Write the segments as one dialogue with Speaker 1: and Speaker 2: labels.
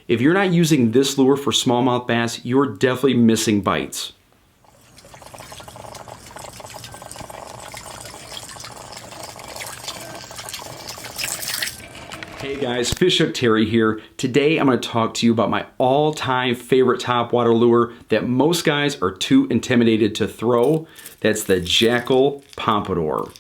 Speaker 1: If you're not using this lure for smallmouth bass, you're definitely missing bites. Hey guys, Fishhook Terry here. Today I'm going to talk to you about my all-time favorite topwater lure that most guys are too intimidated to throw. That's the Jackall Pompadour.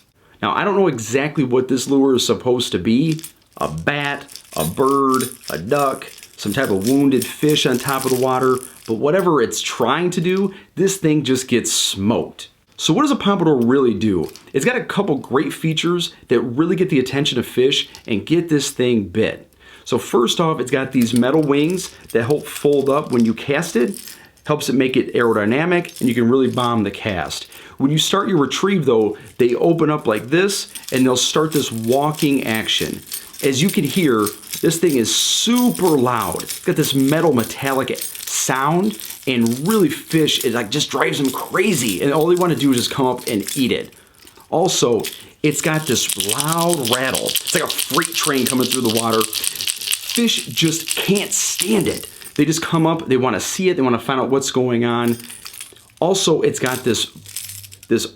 Speaker 1: Now I don't know exactly what this lure is supposed to be. A bat, a bird, a duck, some type of wounded fish on top of the water, but whatever it's trying to do, this thing just gets smoked. So what does a pompadour really do? It's got a couple great features that really get the attention of fish and get this thing bit. So first off, it's got these metal wings that help fold up when you cast it, helps it make it aerodynamic, and you can really bomb the cast. When you start your retrieve though, they open up like this and they'll start this walking action. As you can hear, this thing is super loud. It's got this metallic sound, and really fish, it like just drives them crazy, and all they want to do is just come up and eat it. Also, it's got this loud rattle. It's like a freight train coming through the water. Fish just can't stand it. They just come up, they want to see it, they want to find out what's going on. Also, it's got this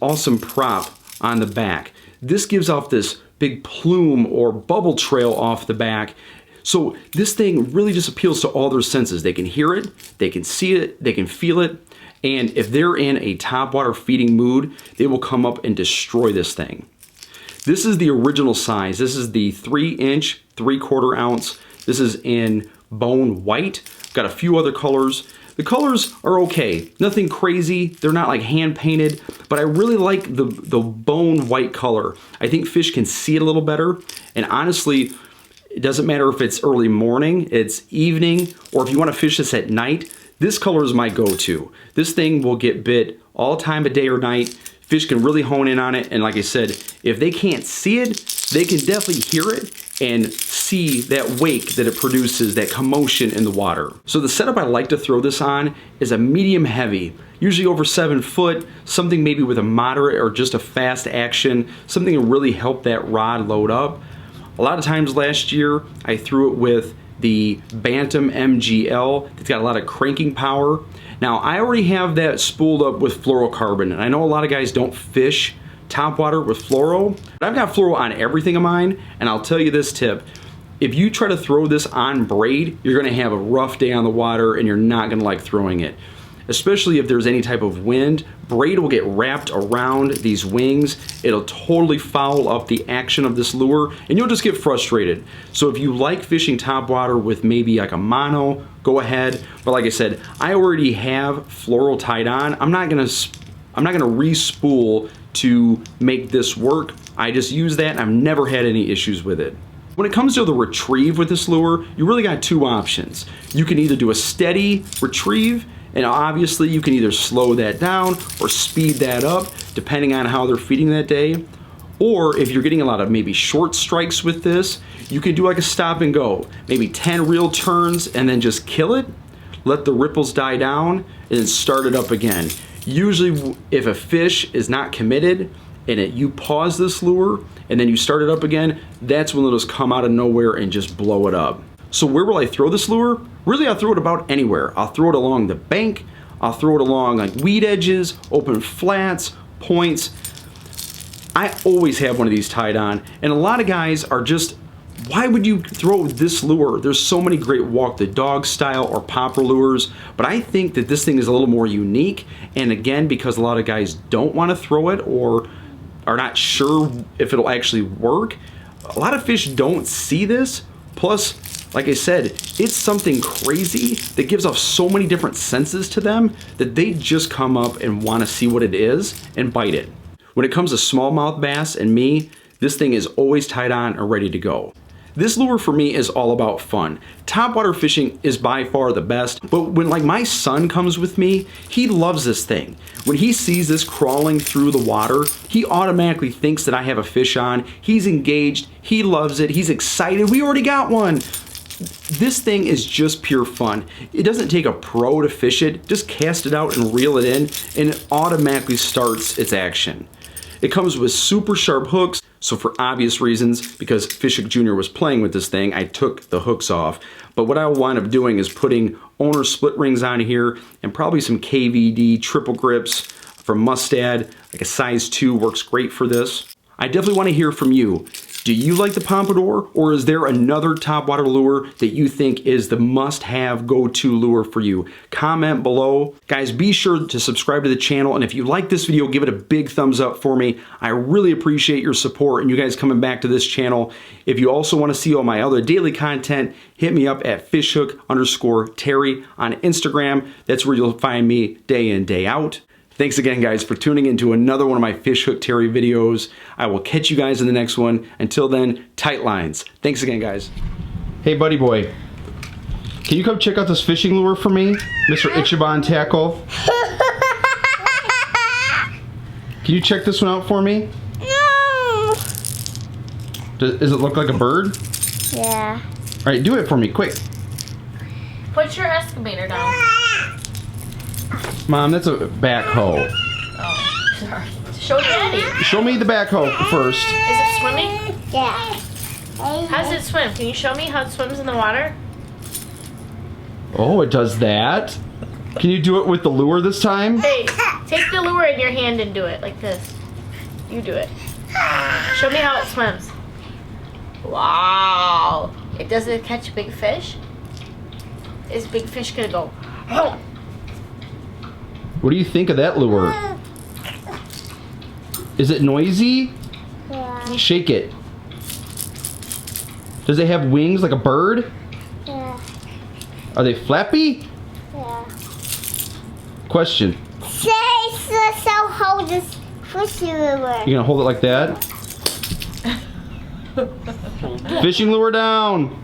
Speaker 1: awesome prop on the back. This gives off this big plume or bubble trail off the back. So this thing really just appeals to all their senses. They can hear it, they can see it, they can feel it, and if they're in a topwater feeding mood, they will come up and destroy this thing. This is the original size. This is the 3-inch, 3/4 ounce. This is in bone white. Got a few other colors. The colors are okay, nothing crazy. They're not like hand painted, but I really like the bone white color. I think fish can see it a little better, and honestly, it doesn't matter if it's early morning, it's evening, or if you want to fish this at night, this color is my go-to. This thing will get bit all time of day or night. Fish can really hone in on it, and like I said, if they can't see it, they can definitely hear it and see that wake that it produces, that commotion in the water. So the setup I like to throw this on is a medium heavy, usually over 7 foot, something maybe with a moderate or just a fast action, something to really help that rod load up. A lot of times last year, I threw it with the Bantam MGL. It's got a lot of cranking power. Now, I already have that spooled up with fluorocarbon, and I know a lot of guys don't fish topwater with fluoro, but I've got fluoro on everything of mine, and I'll tell you this tip. If you try to throw this on braid, you're gonna have a rough day on the water, and you're not gonna like throwing it. Especially if there's any type of wind, braid will get wrapped around these wings. It'll totally foul up the action of this lure, and you'll just get frustrated. So if you like fishing topwater with maybe like a mono, go ahead. But like I said, I already have fluoro tied on. I'm not gonna re-spool to make this work. I just use that, and I've never had any issues with it. When it comes to the retrieve with this lure, you really got two options. You can either do a steady retrieve, and obviously you can either slow that down or speed that up depending on how they're feeding that day. Or if you're getting a lot of maybe short strikes with this, you can do like a stop and go. Maybe 10 reel turns and then just kill it, let the ripples die down, and then start it up again. Usually if a fish is not committed and you pause this lure and then you start it up again, that's when it'll just come out of nowhere and just blow it up. So where will I throw this lure? Really, I'll throw it about anywhere. I'll throw it along the bank, I'll throw it along like weed edges, open flats, points. I always have one of these tied on, and a lot of guys are just, why would you throw this lure? There's so many great walk the dog style or popper lures, but I think that this thing is a little more unique, and again, because a lot of guys don't want to throw it or are not sure if it'll actually work, a lot of fish don't see this. Plus, like I said, it's something crazy that gives off so many different senses to them that they just come up and want to see what it is and bite it. When it comes to smallmouth bass and me, this thing is always tied on and ready to go. This lure for me is all about fun. Topwater fishing is by far the best, but when like my son comes with me, he loves this thing. When he sees this crawling through the water, he automatically thinks that I have a fish on. He's engaged, he loves it, he's excited, we already got one. This thing is just pure fun. It doesn't take a pro to fish it, just cast it out and reel it in, and it automatically starts its action. It comes with super sharp hooks, So for obvious reasons, because Fishhook Jr. was playing with this thing, I took the hooks off. But what I'll wind up doing is putting owner split rings on here and probably some KVD triple grips from Mustad. Like a size 2 works great for this. I definitely want to hear from you. Do you like the Pompadour, or is there another topwater lure that you think is the must-have go-to lure for you? Comment below. Guys, be sure to subscribe to the channel, and if you like this video, give it a big thumbs up for me. I really appreciate your support and you guys coming back to this channel. If you also want to see all my other daily content, hit me up at Fishhook_Terry on Instagram. That's where you'll find me day in, day out. Thanks again, guys, for tuning into another one of my Fishhook Terry videos. I will catch you guys in the next one. Until then, tight lines. Thanks again, guys. Hey, buddy boy. Can you come check out this fishing lure for me? Mr. Ichiban Tackle. Can you check this one out for me?
Speaker 2: No.
Speaker 1: Does it look like a bird?
Speaker 2: Yeah.
Speaker 1: All right, do it for me, quick.
Speaker 3: Put your excavator down.
Speaker 1: Mom, that's a backhoe.
Speaker 3: Oh, sorry. Show Daddy.
Speaker 1: Show me the backhoe first.
Speaker 3: Is it swimming?
Speaker 2: Yeah.
Speaker 3: How does it swim? Can you show me how it swims in the water?
Speaker 1: Oh, it does that? Can you do it with the lure this time?
Speaker 3: Hey, take the lure in your hand and do it like this. You do it. Show me how it swims. Wow. Does it catch big fish? Is big fish gonna go? Oh.
Speaker 1: What do you think of that lure? Is it noisy?
Speaker 2: Yeah.
Speaker 1: Shake it. Does it have wings like a bird?
Speaker 2: Yeah.
Speaker 1: Are they flappy?
Speaker 2: Yeah.
Speaker 1: Question.
Speaker 2: Say so hold this fishing lure.
Speaker 1: You gonna hold it like that? Fishing lure down.